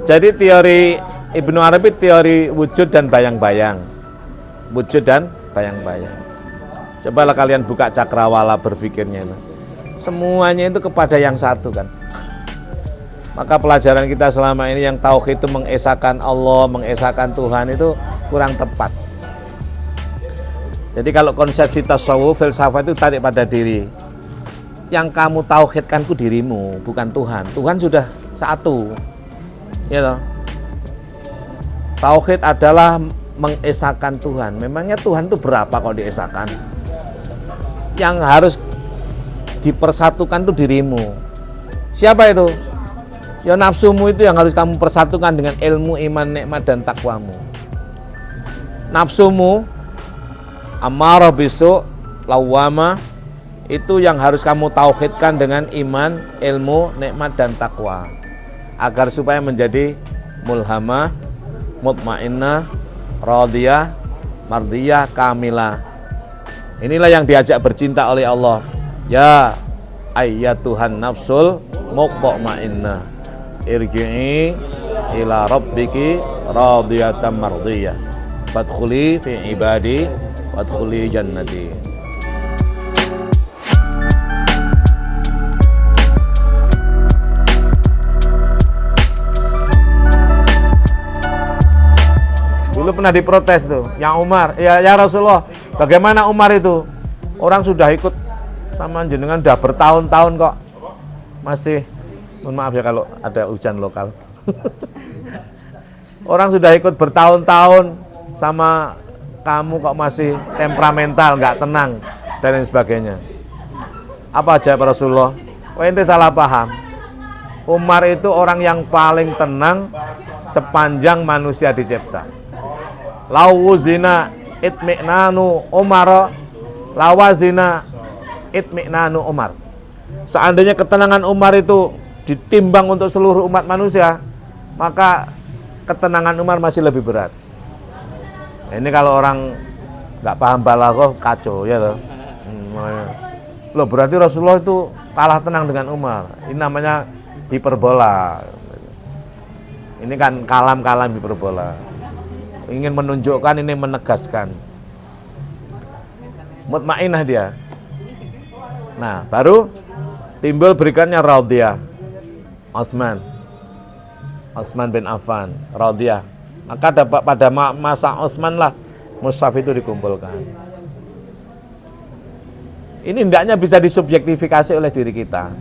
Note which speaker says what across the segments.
Speaker 1: Jadi teori Ibnu Arabi teori wujud dan bayang-bayang. Wujud dan bayang-bayang. Cobalah kalian buka cakrawala berpikirnya itu. Semuanya itu kepada yang satu kan. Maka pelajaran kita selama ini yang tauhid itu mengesahkan Allah, mengesahkan Tuhan itu kurang tepat. Jadi kalau konsepsi tasawuf, filsafat itu tarik pada diri. Yang kamu tauhidkan itu dirimu, bukan Tuhan. Tuhan sudah satu. Ya toh? Tauhid adalah mengesahkan Tuhan. Memangnya Tuhan itu berapa kalau diesahkan? Yang harus dipersatukan itu dirimu. Siapa itu? Ya nafsumu itu yang harus kamu persatukan dengan ilmu, iman, nikmat, dan takwamu. Nafsumu, amarah bisu, lawwama, itu yang harus kamu tauhidkan dengan iman, ilmu, nikmat, dan takwa. Agar supaya menjadi mulhamah, mutmainnah, radiyah, mardiyah, kamilah. Inilah yang diajak bercinta oleh Allah. Ya ayyatuhan nafsul mutmainnah, irji'i ila rabbiki radiyatan mardiyah, fadkhuli fi ibadi wadkhuli jannati. Dulu pernah diprotes tuh, yang Umar, ya Rasulullah, bagaimana Umar itu? Orang sudah ikut sama jenengan udah bertahun-tahun kok masih, mohon maaf ya kalau ada hujan lokal. Orang sudah ikut bertahun-tahun sama kamu kok masih temperamental, nggak tenang dan lain sebagainya. Apa aja Pak Rasulullah? Wah, ente salah paham. Umar itu orang yang paling tenang sepanjang manusia dicipta. Lawuzina itmi'nanu Umar, lawazina itmi'nanu Umar. Seandainya ketenangan Umar itu ditimbang untuk seluruh umat manusia, maka ketenangan Umar masih lebih berat. Ini kalau orang nggak paham balaghah kacau ya loh. Loh berarti Rasulullah itu kalah tenang dengan Umar. Ini namanya hiperbola. Ini kan kalam-kalam hiperbola. Ingin menunjukkan, ini menegaskan. Mutmainnah dia. Nah, baru timbul berikutnya radiyah. Utsman bin Affan, radiyah. Maka pada masa Utsman lah mushaf itu dikumpulkan. Ini hendaknya bisa disubjektifikasi oleh diri kita,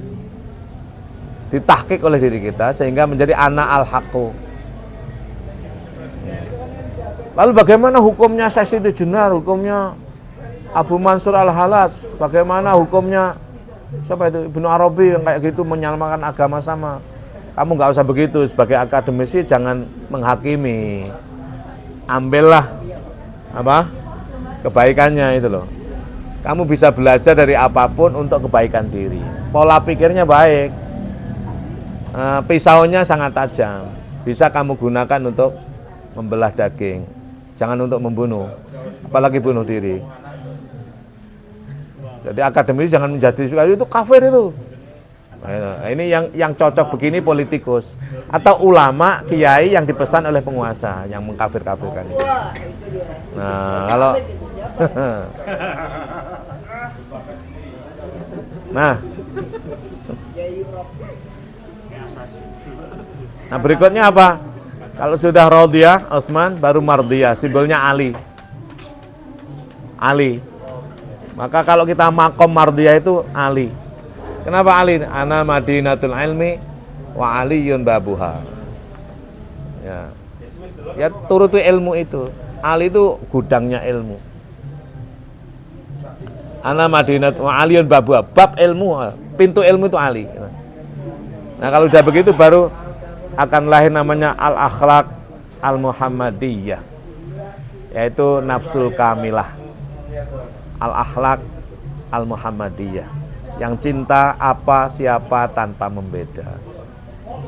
Speaker 1: ditahqiq oleh diri kita sehingga menjadi ana al-haqqu. Lalu bagaimana hukumnya Syekh Siti Jenar, hukumnya Abu Mansur Al-Halas, bagaimana hukumnya siapa itu Ibnu Arabi yang kayak gitu menyamakan agama sama? Kamu nggak usah begitu, sebagai akademisi jangan menghakimi. Ambillah apa? Kebaikannya itu loh. Kamu bisa belajar dari apapun untuk kebaikan diri. Pola pikirnya baik. Pisaunya sangat tajam. Bisa kamu gunakan untuk membelah daging. Jangan untuk membunuh, apalagi bunuh diri. Jadi akademisi jangan menjadi itu kafir itu. Nah, ini yang cocok begini politikus atau ulama kiai yang dipesan oleh penguasa yang mengkafir-kafirkan itu. Nah, kalau Nah berikutnya apa? Kalau sudah radiyah Utsman, baru mardiyah, simbolnya Ali. Maka kalau kita makom mardiyah itu Ali. Kenapa Ali? Ana madinatul ilmi wa aliyun babuha. Ya turuti ilmu itu. Ali itu gudangnya ilmu. Ana madinat wa aliyun babuha. Bab ilmu, pintu ilmu itu Ali. Nah kalau sudah begitu baru akan lahir namanya al-akhlaq al-muhammadiyah, yaitu nafsul kamilah. Al-akhlaq al-muhammadiyah, yang cinta apa siapa tanpa membeda.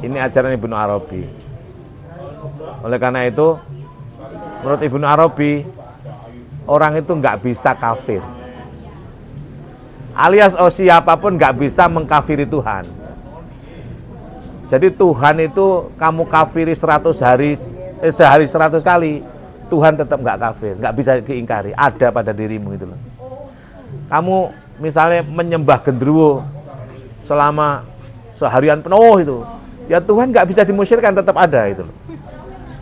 Speaker 1: Ini ajaran Ibnu Arabi. Oleh karena itu menurut Ibnu Arabi orang itu nggak bisa kafir, alias siapapun nggak bisa mengkafiri Tuhan. Jadi Tuhan itu kamu kafiri 100 hari, sehari 100 kali, Tuhan tetap nggak kafir, nggak bisa diingkari, ada pada dirimu itu loh. Kamu misalnya menyembah genderuwo selama seharian penuh itu, ya Tuhan nggak bisa dimusyrikan, tetap ada itu loh.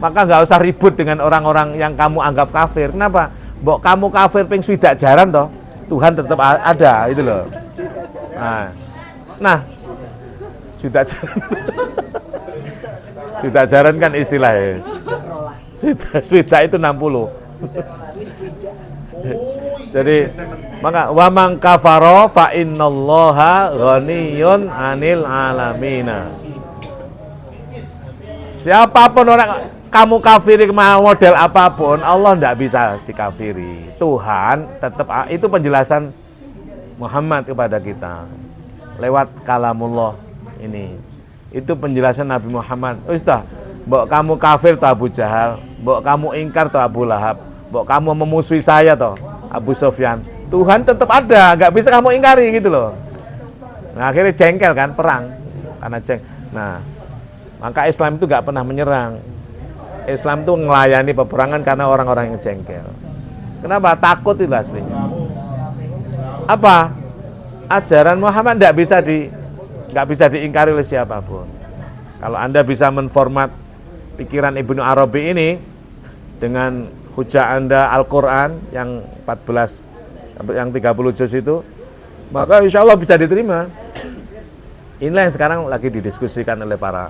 Speaker 1: Maka nggak usah ribut dengan orang-orang yang kamu anggap kafir. Kenapa? Mbok kamu kafir ping swidak jaran toh, Tuhan tetap ada itu loh. Nah swidak jaran. Swidak jaran kan istilahnya. Swidak itu 60. Jadi maka wa man kafara fa innallaha ghaniyun 'anil alamina. Siapapun orang kamu kafiri model apapun, Allah tidak bisa dikafiri. Tuhan tetap, itu penjelasan Muhammad kepada kita lewat kalamullah ini. Itu penjelasan Nabi Muhammad. Ustaz, mbok kamu kafir toh Abu Jahal, mbok kamu ingkar toh Abu Lahab, mbok kamu memusuhi saya toh Abu Sufyan. Tuhan tetap ada, nggak bisa kamu ingkari gitu loh. Nah, akhirnya jengkel kan, perang karena Nah, maka Islam itu nggak pernah menyerang. Islam itu melayani peperangan karena orang-orang yang jengkel. Kenapa? Takut itu aslinya. Apa? Ajaran Muhammad nggak bisa diingkari oleh siapapun. Kalau Anda bisa menformat pikiran Ibnu Arabi ini dengan hujah Anda Al-Quran yang 14, yang 30 juz itu, maka insya Allah bisa diterima. Inilah yang sekarang lagi didiskusikan oleh para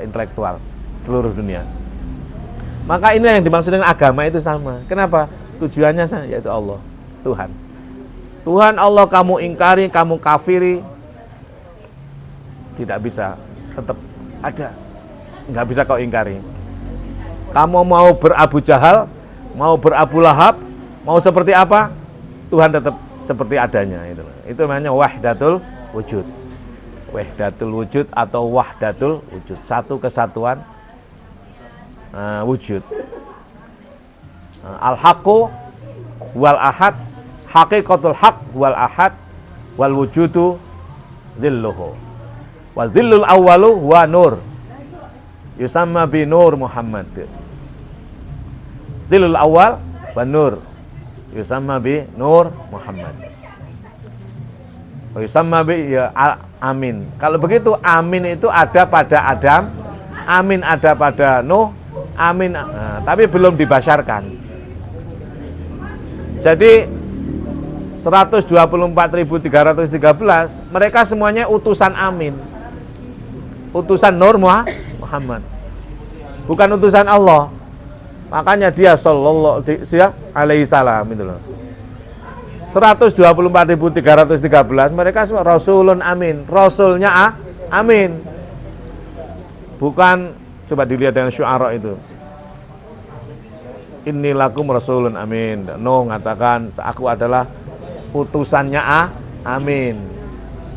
Speaker 1: intelektual seluruh dunia. Maka ini yang dimaksud dengan agama itu sama. Kenapa? Tujuannya sama, yaitu Allah, Tuhan. Tuhan Allah kamu ingkari, kamu kafiri, tidak bisa, tetap ada. Nggak bisa kau ingkari. Kamu mau berabu Jahal, mau berabu Lahab, mau seperti apa, Tuhan tetap seperti adanya. Itu namanya wahdatul wujud. Wahdatul wujud atau wahdatul wujud, satu kesatuan wujud. Al-haqqu wal ahad, haqiqatul haq wal ahad wal wujudu dhilluhu. Wa dhillul awwalu wa nur. Yusamma bi nur Muhammad. Dhillul awal wa nur. Yusamma bi nur Muhammad. Wa yusamma bi ya amin. Kalau begitu amin itu ada pada Adam, amin ada pada Nuh, amin, tapi belum dibasyarkan. Jadi 124.313 mereka semuanya utusan amin, utusan Nur Muhammad, bukan utusan Allah. Makanya dia sallallahu alaihi salam itu loh. 124.313 mereka semua rasulun amin, rasulnya amin. Bukan, coba dilihat dengan syu'ara itu. Innilakum rasulun amin. Nuh mengatakan aku adalah utusannya amin.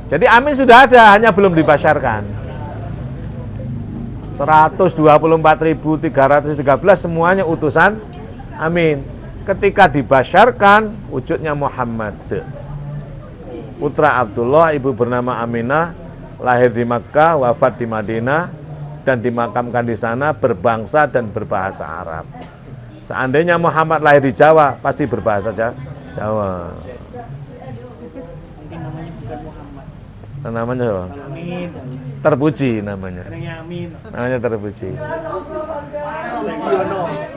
Speaker 1: Jadi amin sudah ada, hanya belum dibasyarkan. 124.313 semuanya utusan amin. Ketika dibasyarkan wujudnya Muhammad, putra Abdullah, ibu bernama Aminah, lahir di Makkah, wafat di Madinah, dan dimakamkan di sana, berbangsa dan berbahasa Arab. Seandainya Muhammad lahir di Jawa, pasti berbahasa Jawa.
Speaker 2: Mungkin namanya bukan Muhammad.
Speaker 1: Namanya apa?
Speaker 2: Amin.
Speaker 1: Terpuji namanya.
Speaker 2: Amin.
Speaker 1: Namanya terpuji.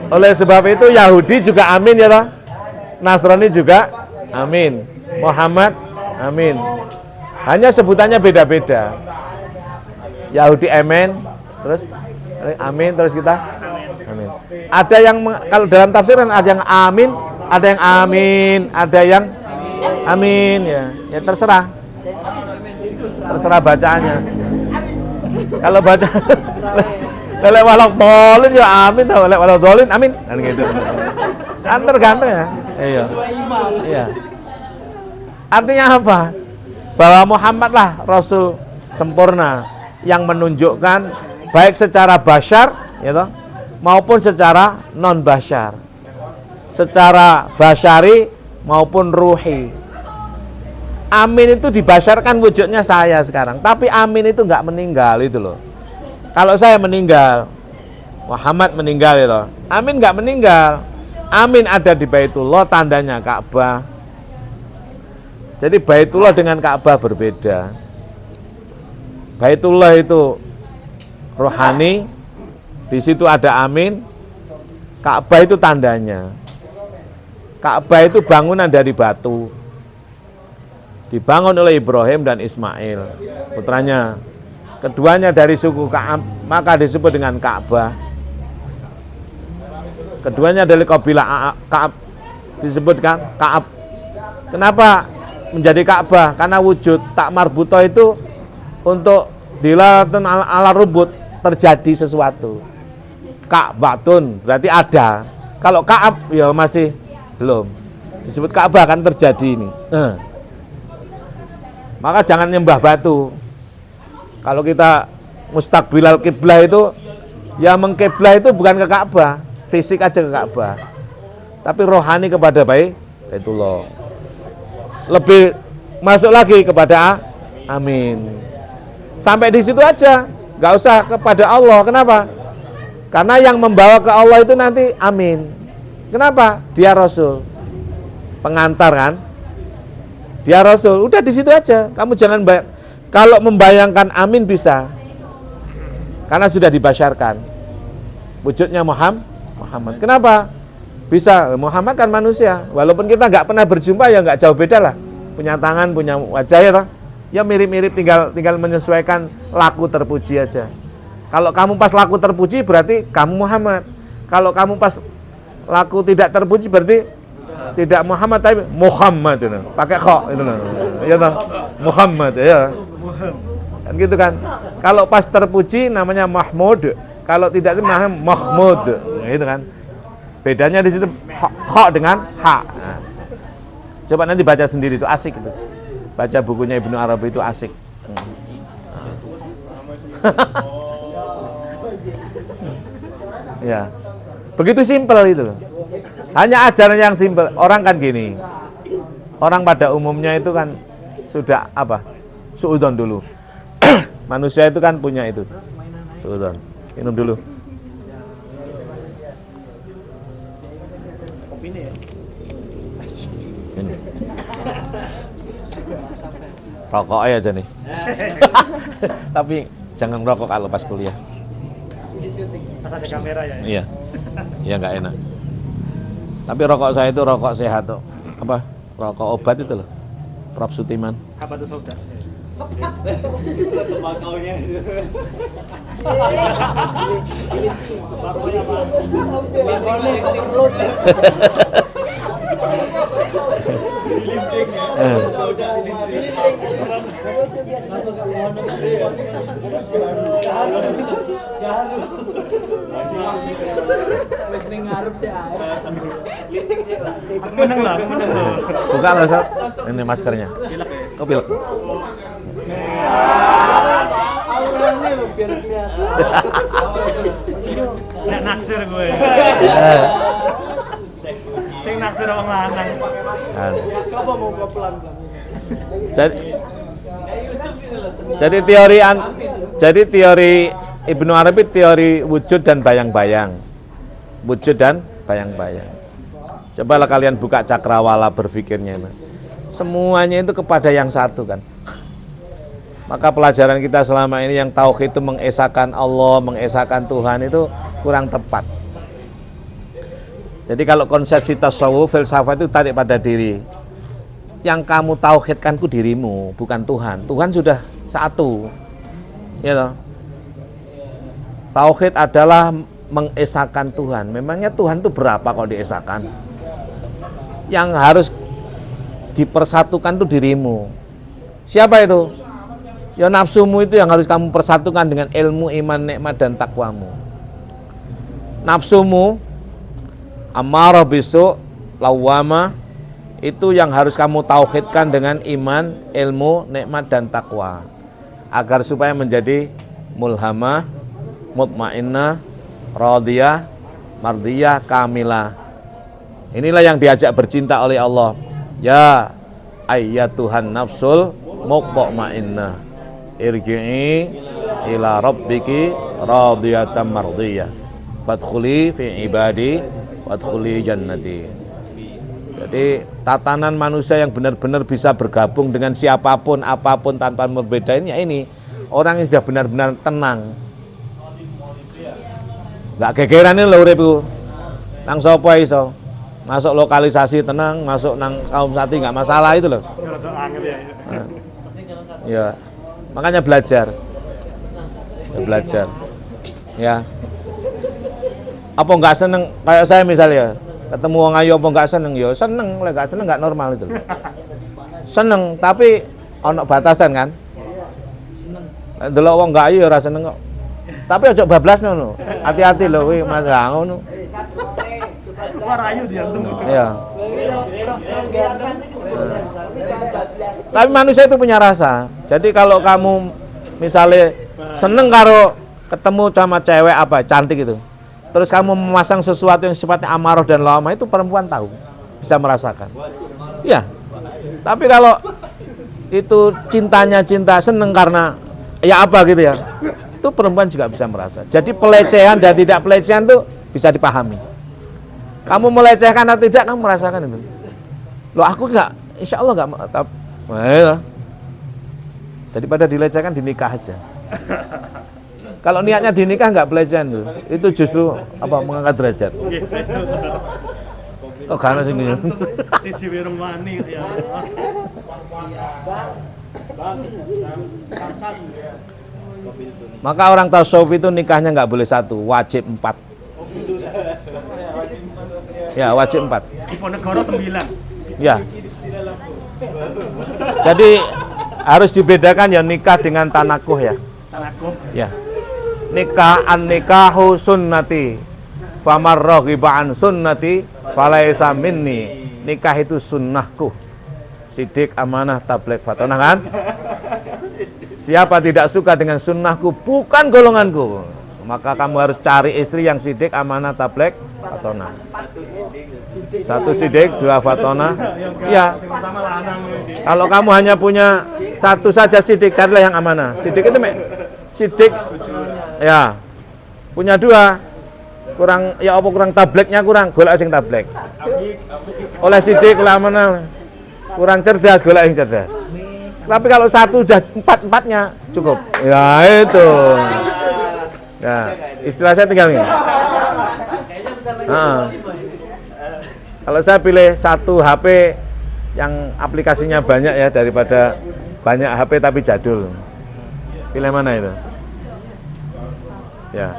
Speaker 1: Oleh sebab itu Yahudi juga amin ya toh. Nasrani juga amin. Muhammad amin. Hanya sebutannya beda-beda. Yahudi amin, terus amin, terus kita amin. Ada yang kalau dalam tafsiran ada yang amin, ada yang amin, ada yang amin ya. Ya terserah. Terserah bacaannya. Kalau baca lelek walak dolin ya amin, tau lelek walak dolin amin, kan gitu. Kan tergantung ya. Iya. Iya. Artinya apa? Bahwa Muhammad lah Rasul sempurna yang menunjukkan baik secara basyar, ya toh, maupun secara non basyar, secara basyari maupun ruhi. Amin itu dibasyarkan wujudnya saya sekarang, tapi Amin itu nggak meninggal itu loh. Kalau saya meninggal, Muhammad meninggal itu, Amin nggak meninggal. Amin ada di Baitullah, tandanya Ka'bah. Jadi Baitullah dengan Ka'bah berbeda. Baitullah itu rohani, di situ ada Amin. Ka'bah itu tandanya. Ka'bah itu bangunan dari batu, dibangun oleh Ibrahim dan Ismail, putranya. Keduanya dari suku Ka'ab, maka disebut dengan Ka'bah. Keduanya dari kabilah Ka'ab, disebutkan Ka'ab. Kenapa menjadi Ka'bah? Karena wujud tak marbutoh itu untuk dilalatun ala rubut, terjadi sesuatu. Ka'batun berarti ada. Kalau Ka'ab ya masih belum. Disebut Ka'bah kan terjadi ini. Maka jangan nyembah batu. Kalau kita mustaqbilal kiblah itu, ya mengkiblah itu bukan ke Ka'bah, fisik aja ke Ka'bah, tapi rohani kepada Baitullah. Lebih masuk lagi kepada Amin. Sampai di situ aja, nggak usah kepada Allah. Kenapa? Karena yang membawa ke Allah itu nanti Amin. Kenapa? Dia Rasul, pengantar kan? Dia Rasul, udah di situ aja. Kamu jangan kalau membayangkan Amin bisa, karena sudah dibasyarkan wujudnya Muhammad. Kenapa bisa? Muhammad kan manusia, walaupun kita nggak pernah berjumpa ya nggak jauh beda lah. Punya tangan, punya wajah ya, ya mirip-mirip, tinggal menyesuaikan laku terpuji aja. Kalau kamu pas laku terpuji berarti kamu Muhammad. Kalau kamu pas laku tidak terpuji berarti tidak Muhammad, tapi Muhammad itu, pakai kho itu, ya toh, Muhammad ya, kan gitu kan. Kalau pas terpuji namanya Mahmud, kalau tidak itu namanya Mahmud, gitu kan. Bedanya di situ kho dengan ha. Nah, coba nanti baca sendiri itu asik itu. Baca bukunya Ibnu Arabi itu asik. Ya, begitu simpel itu loh. Hanya ajaran yang simpel. Orang kan gini, orang pada umumnya itu kan sudah apa? Suudzon dulu. Manusia itu kan punya itu. Suudzon. Minum dulu. Ini. Rokok aja nih. Tapi jangan rokok kalau pas kuliah.
Speaker 2: Pas ada kamera ya.
Speaker 1: Iya. Iya nggak enak. Tapi rokok saya itu rokok sehat tuh. Apa? Rokok obat itu loh. Prof Sutiman.
Speaker 2: Apa tuh sauda?
Speaker 3: Tembakaunya.
Speaker 2: Tembakaunya apa? Lilinding ya. Sauda
Speaker 3: Wes ning ngarep sih ae.
Speaker 2: Aku menang lah.
Speaker 1: Buka loh, Sob. Ini maskernya. Oh, pilek.
Speaker 3: Auranya lo biar kelihatan.
Speaker 2: Nek naksir gue. Sing naksir orang lanang.
Speaker 1: Kan.
Speaker 3: Coba mau gua pelan-pelan.
Speaker 1: Jadi teori Ibnu Arabi teori wujud dan bayang-bayang. Wujud dan bayang-bayang. Cobalah kalian buka cakrawala berpikirnya. Semuanya itu kepada yang satu kan. Maka pelajaran kita selama ini yang tauhid itu mengesahkan Allah, mengesahkan Tuhan itu kurang tepat. Jadi kalau konsepsi tasawuf, filsafat itu tarik pada diri. Yang kamu tauhidkan ku dirimu, bukan Tuhan. Tuhan sudah satu. Ya toh? Tauhid adalah mengesahkan Tuhan. Memangnya Tuhan itu berapa kalau diesahkan? Yang harus dipersatukan itu dirimu. Siapa itu? Ya nafsumu itu yang harus kamu persatukan dengan ilmu, iman, nikmat, dan takwamu. Nafsumu amarah bisu, lawama, itu yang harus kamu tauhidkan dengan iman, ilmu, nikmat, dan takwa. Agar supaya menjadi mulhamah, mutmainnah, radiyah, mardiyah, kamilah. Inilah yang diajak bercinta oleh Allah. Ya ayyatuhan nafsul mutmainnah irji'i ila rabbiki radiyatan mardiyah fadkhuli fi ibadi wadkhuli jannati. Jadi tatanan manusia yang benar-benar bisa bergabung dengan siapapun, apapun tanpa membedain, ya ini orang yang sudah benar-benar tenang. Nggak gegeran ini lho urip iku. Nang sapa iso? Masuk lokalisasi tenang, masuk nang kaum sati nggak masalah itu loh.
Speaker 2: Rada angel ya.
Speaker 1: Ya, makanya belajar. Ya, belajar. Ya. Apa nggak seneng kayak saya misalnya ketemu wong ayu apa nggak seneng? Ya seneng, lek nggak seneng nggak normal itu. Seneng, tapi ono batasan kan. Nek delok wong nggak ayu ya ora seneng kok. Tapi ojo bablas ngono. Hati-hati lho kuwi Mas lah ngono.
Speaker 2: Suara ayu diantum.
Speaker 1: Iya.
Speaker 3: Orang ganteng.
Speaker 1: Tapi manusia itu punya rasa. Jadi kalau kamu misalnya seneng karo ketemu sama cewek apa cantik itu, terus kamu memasang sesuatu yang sifatnya amarah dan lama, itu perempuan tahu, bisa merasakan. Iya. Tapi kalau itu cintanya cinta seneng karena ya apa gitu ya, itu perempuan juga bisa merasa. Jadi pelecehan dan tidak pelecehan itu bisa dipahami. Kamu melecehkan atau tidak, kamu merasakan itu. Loh aku enggak, insya Allah enggak. Nah, daripada dilecehkan dinikah aja. Kalau niatnya dinikah enggak pelecehan tuh, itu justru apa mengangkat derajat. Oh karena sini.
Speaker 2: Siji wireng wani ya.
Speaker 1: Maka orang tasawuf itu nikahnya nggak boleh satu, wajib 4. Ya wajib 4.
Speaker 2: Diponegoro 9.
Speaker 1: Ya. Jadi harus dibedakan ya nikah dengan tanakuh ya.
Speaker 2: Tanakuh.
Speaker 1: Ya. Nikah an-nikahu sunnati. Famar raghiba an sunnati falaisa minni. Nikah itu sunnahku. Sidik, amanah, tabligh, fatonah kan? Siapa tidak suka dengan sunnahku bukan golonganku. Maka kamu harus cari istri yang sidik, amanah, tabligh, fatonah. 1 sidik, 2 fatonah. Ya. Kalau kamu hanya punya 1 saja sidik, carilah yang amanah. Sidik itu sidik. Ya. Punya 2. Kurang ya apa kurang tablighnya kurang, golek sing tabligh. Oleh sidik, oleh amanah. Kurang cerdas, golek yang cerdas. Tapi kalau 1 udah 4-4-nya cukup. Ya itu. Ya, istilah saya tinggal ini. Kalau saya pilih 1 HP yang aplikasinya banyak ya daripada banyak HP tapi jadul. Pilih mana itu? Ya,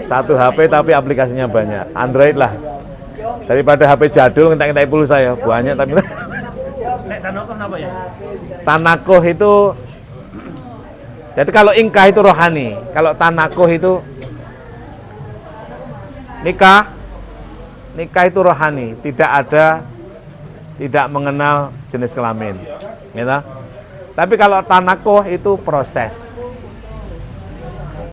Speaker 1: 1 HP tapi aplikasinya banyak. Android lah. Daripada HP jadul ngentek-ngentek pulsa ya banyak tapi.
Speaker 2: Nek tanakuh apa ya?
Speaker 1: Tanakuh itu, jadi kalau ingkah itu rohani, kalau tanakuh itu nikah itu rohani, tidak mengenal jenis kelamin, gitu. Tapi kalau tanakuh itu proses.